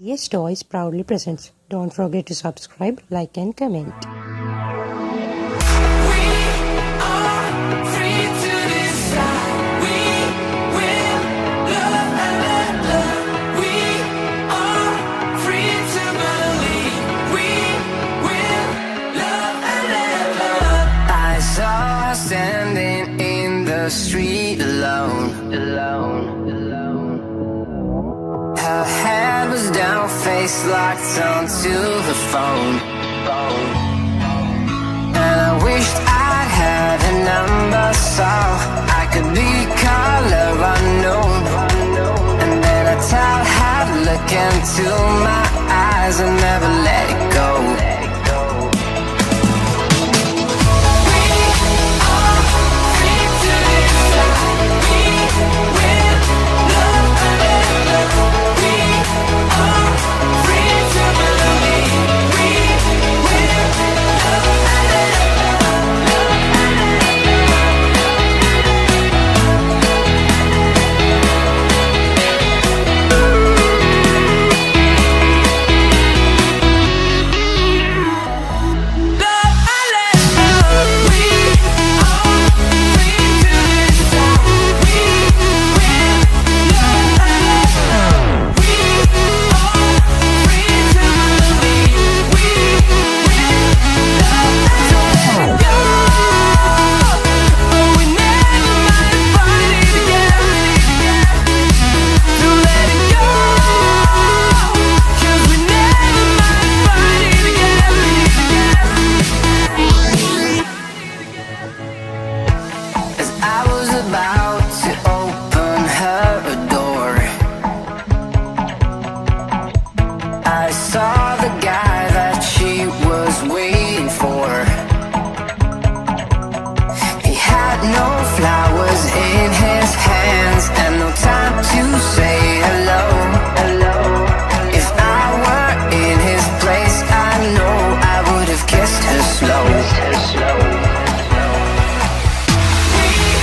Yes Toys proudly presents. Don't forget to subscribe, like and comment. Standing in the street alone. Her head was down, face locked onto the phone. And I wished I had a number so I could be color unknown. And then I tell her to look into